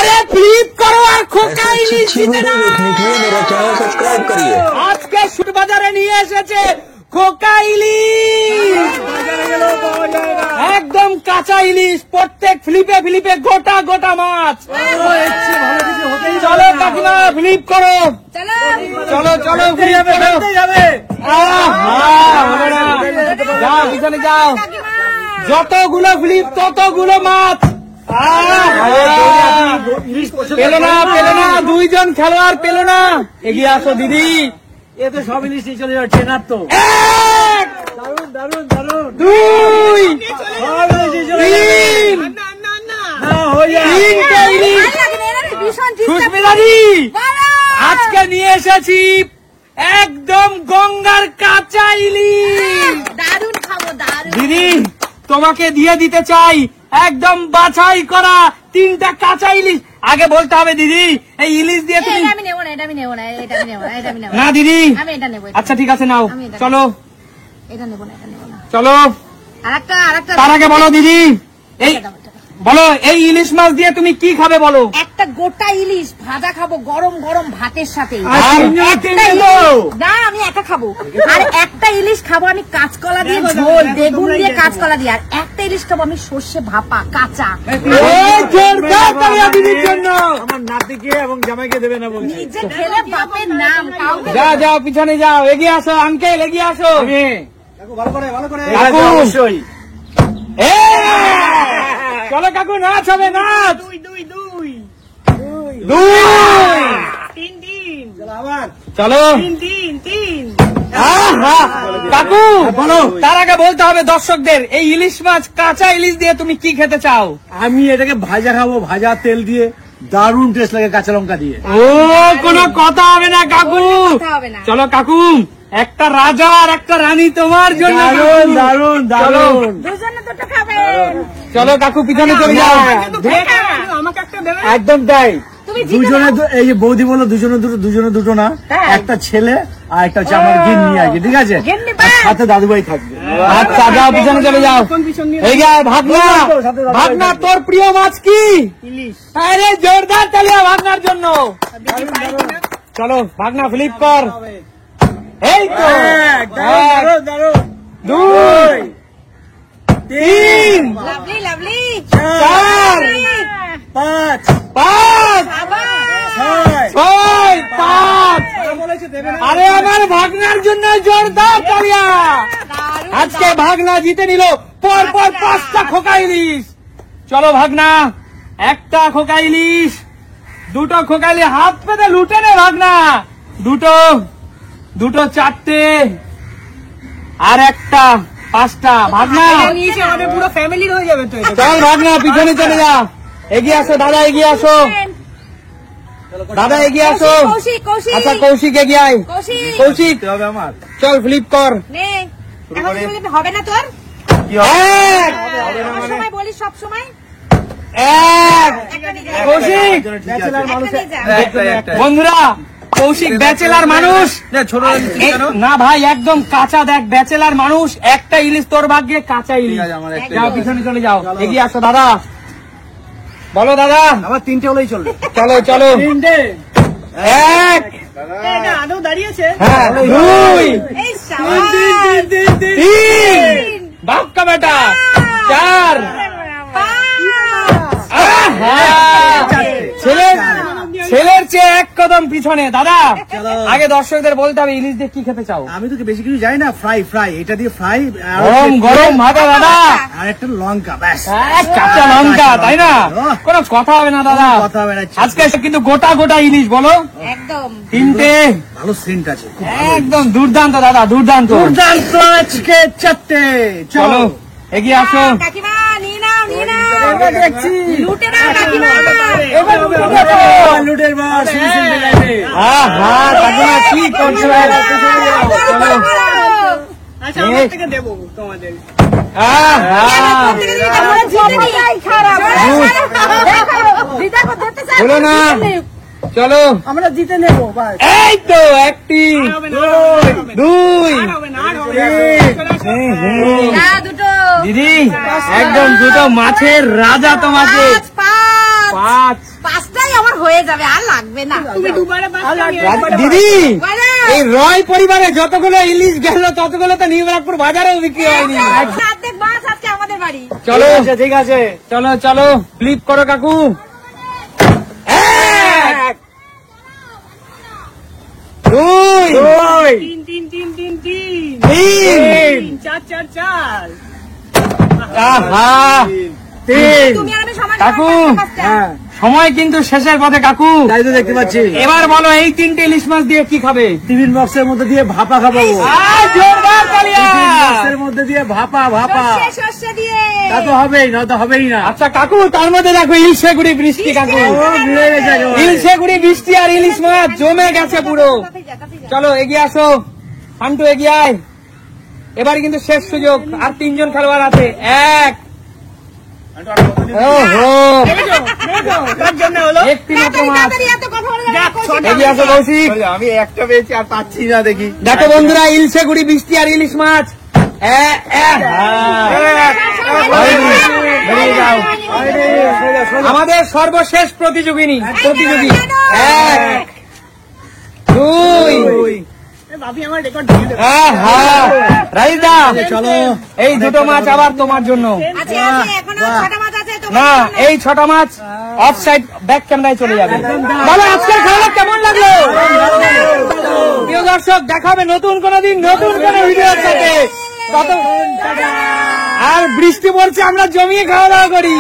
अरे फ्लिप करो और खोका इलिश जीते ना। मेरा चैनल सब्सक्राइब करिए। आज के शुट बाजारे নিয়ে এসেছে खोका इलिश, एकदम কাঁচা ইলিশ, প্রত্যেক ফ্লিপে ফ্লিপে গোটা গোটা মাছ। চলো কাকিমা ফ্লিপ করো, চলো চলো ফ্লিপ করো। যাও পিছনে যাও, যতগুলো ফ্লিপ ততগুলো মাছ। পেলো না পেলো না, দুইজন খেলোয়াড় পেলো না। এগিয়ে আসো দিদি, এ তো সব ইলিশ নিয়ে চলে যাচ্ছে না তো। দারুন দারুন দারুন, দুই তিন, সুস্মিতাদি আজকে নিয়ে এসেছি একদম গঙ্গার কাঁচা ইলিশ। দারুন খাবো, দারুন। দিদি তোমাকে দিয়ে দিতে চাই একদম বাছাই করা 3টা কাঁচা ইলিশ। আগে বলতে হবে দিদি এই ইলিশ দিয়ে তুমি। আমি নেবো না, এটা আমি নেবো না, এটা আমি নেবো না, এটা আমি নেবো না দিদি, আমি এটা নেবো। আচ্ছা ঠিক আছে নাও, চলো এটা নেবো না, এটা নেবো না। চলো আরেকটা তার আগে বলো দিদি, এই বলো এই ইলিশ মাছ দিয়ে তুমি কি খাবে বলো। একটা গোটা ইলিশ ভাজা খাবো গরম গরম ভাতের সাথে। আর না আমি একা খাবো, আর একটা ইলিশ খাবো আমি কাঁচকলা দিয়ে ঝোল, বেগুন দিয়ে কাঁচকলা দিয়ে, আর একটা ইলিশ খাবো আমি সর্ষে ভাপা কাঁচা। দিদির জন্য আমার নাতিকে এবং জামাইকে দেবে না বলছি। নিজে খেলে বাপের নাম কাউকে। যাও যাও পিছনে যাও, এগিয়ে আসো আঙ্কেল এগিয়ে আসো। ভালো করে ভালো করে, কাকু। অবশ্যই। চলো কাকু নাচ হবে, নাচ। দুই দুই দুই দুই তিন তিন, চলো আবার চলো তিন তিন তিন। কাকু বলো, তার আগে বলতে হবে দর্শকদের এই ইলিশ মাছ কাঁচা ইলিশ দিয়ে তুমি কি খেতে চাও। আমি এটাকে ভাজা খাবো, ভাজা তেল দিয়ে, দারুণ টেস্ট লাগে কাঁচা লঙ্কা দিয়ে। ও কোনো কথা হবে না কাকু, কথা হবে না। চলো কাকু একটা রাজা আর একটা রানী তোমার জন্য। দারুণ দারুণ দারুণ। দুজনে দুটো খাবেন। চলো কাকু পিছনে চলে যাও। আমাকে একটা দেবে একদম তাই। তুমি জিতে দুজনে নাও। এই যে বৌদি বললো দুজনে দুটো না, হ্যাঁ। একটা ছেলে আর একটা হচ্ছে আমার গিন্নি আছে, ঠিক আছে, গিন্নি আর সাথে দাদুভাই থাকবে। আচ্ছা যাও পিছনে চলে যাও। এই গা ভাগনা, ভাগনা তোর প্রিয় মাছ কি? ইলিশ। আরে জোরদার তালিয়া ভাগনার জন্য। চলো ভাগনা ফ্লিপ কর। এই তো এক, দুই তিন লাভলি লাভলি। চার পাঁচ পাঁচ ছয়। ছয় পাঁচ। আরে আমার ভাগনার জন্য জোরদার তালিয়া। আজকে ভাগনা জিতে নিল পর পর 5টা খোকা ইলিশ। চলো ভাগনা, একটা খোকা ইলিশ, 2টো খোকা ইলিশ, হাত পেতে লুটে নে ভাগনা। দুটো 4টে আর একটা 5টা। ভাগনা আমাদের পুরো ফ্যামিলির হয়ে যাবে তো। চল ভাগনা পিছনে চলে যা, এগিয়ে আসো দাদা, এগিয়ে আসো দাদা, এগিয়ে আসো। কৌশিক কৌশিক। আচ্ছা কৌশিক এগিয়ে আয়। কৌশিক কৌশিক হবে আমার চল ফ্লিপ কর। নে, এখন বললে হবে না তোর? এক সব সময় বলিস, সব সময় এক একটা নিয়ে যা। কৌশিক ব্যাচেলার মানুষ একটা নিয়ে যা। বন্ধুরা, কৌশিক ব্যাচেলার মানুষ ছোট না ভাই, একদম কাঁচা। দেখ ব্যাচেলার মানুষ, একটা ইলিশ তোর ভাগ্যে কাঁচা ইলিশ। আমার একটা যাও পিছনে চলে যাও, এগিয়ে আসো দাদা। বলো দাদা। আমার 3টে হলেই চলবে। চলো চলো, 3টে এক আদৌ দাঁড়িয়েছে। হ্যাঁ, দুই এই শাবাশ। তিন বাপকা বেটা, 4 ছেলের চেয়ে 1 কদম পিছনে। দাদা আগে দর্শকদের বলতে হবে ইলিশ দিয়ে কি খেতে চাও। আমি তো বেশি কিছু জানি না, ফ্রাই এটা দিয়ে ফ্রাই, গরম গরম ভাতে দাদা, আর একটা লঙ্কা, ব্যাস। কাঁচা লঙ্কা, তাই না? কোনো কথা হবে না দাদা। কথা হবে না। আজকে কিন্তু গোটা গোটা ইলিশ বলো, একদম 3টে, ভালো সেন্ট আছে, একদম দুর্দান্ত দাদা, দুর্দান্ত। দুর্দান্ত। আজকে 4টে। চলো এগিয়ে আসো। কাকিমা নিয়ে নাও, নিয়ে নাও, দেখছি লুটে নাও কাকিমা। লুটের বাস শুনতে যাবে। কাকিমা কি করছো? চলো আচ্ছা, আমার থেকে দেবো তোমাদের। আমরা জিতে যাই খারাপ। দিদা কো দিতে চাই। বলো না, চলো আমরা জিতে নেবো, বাস। এই তো একটি, দুই, না দুটো। দিদি একদম দুটো মাছের রাজা তোমাকে। 5 5 5টা হয়ে যাবে, আর লাগবে না। দিদি বলো। এই রয় পরিবারে যতগুলো ইলিশ গেল ততগুলো তো নিউরাগপুর বাজারেও বিক্রি হয়নি। অর্ধেক মাছ আজকে আমাদের বাড়ি। চলো ঠিক আছে চলো চলো ফ্লিপ করো কাকু। এক, দুই, তিন, আহা, তিন। তুমি আর আমি সমান কাকু। সমান পাঁচটা। হ্যাঁ সময় কিন্তু শেষের পথে কাকু। তাই তো দেখতে পাচ্ছি এবার বলো এই 3টে ইলিশ মাছ দিয়ে কি খাবে? টিফিন বক্সের মধ্যে দিয়ে ভাপা খাবো জোরদার তালিয়া। বক্সের মধ্যে দিয়ে ভাপা সর্ষে দিয়ে। তা তো হবেই না, তো হবেই না। আচ্ছা কাকু, তার মধ্যে দেখো ইলশেগুড়ি বৃষ্টি কাকু। ও, মিলে গেছে একেবারে। ইলশেগুড়ি বৃষ্টি আর ইলিশ মাছ জমে গেছে পুরো। তাতেই যা, তাতেই যা। চলো এগিয়ে আসো, ফান্টু এগিয়ে আয়। এবার কিন্তু শেষ সুযোগ, আর 3জন খেলোয়াড় আছে। এক, ওহো, একটি মাত্র তাড়াতাড়ি, মাছ। তাড়াতাড়ি, এত কথা বলে যাবে না, কৌশিক। এগিয়ে আসো কৌশিক। আমি একটা পেয়েছি আর পাচ্ছি না দেখি। দেখো বন্ধুরা, ইলশেগুড়ি বৃষ্টি আর ইলিশ মাছ। বেরিয়ে যাও। আমাদের সর্বশেষ প্রতিযোগী। এক, দুই, আহা, রাইদা চলো এই দুটো মাছ আবার তোমার জন্য। আছে, আছে, এখনো 6টা মাছ আছে, তোমার না, জন্য। এই 6টা মাছ অফ সাইড ব্যাক ক্যামেরায় চলে যাবে। বলো আজকের খেলা কেমন লাগলো? প্রিয় দর্শক, দেখাবে নতুন কোন দিন নতুন কোন ভিডিওর সাথে। আর বৃষ্টি পড়ছে, আমরা জমিয়ে খাওয়া দাওয়া করি।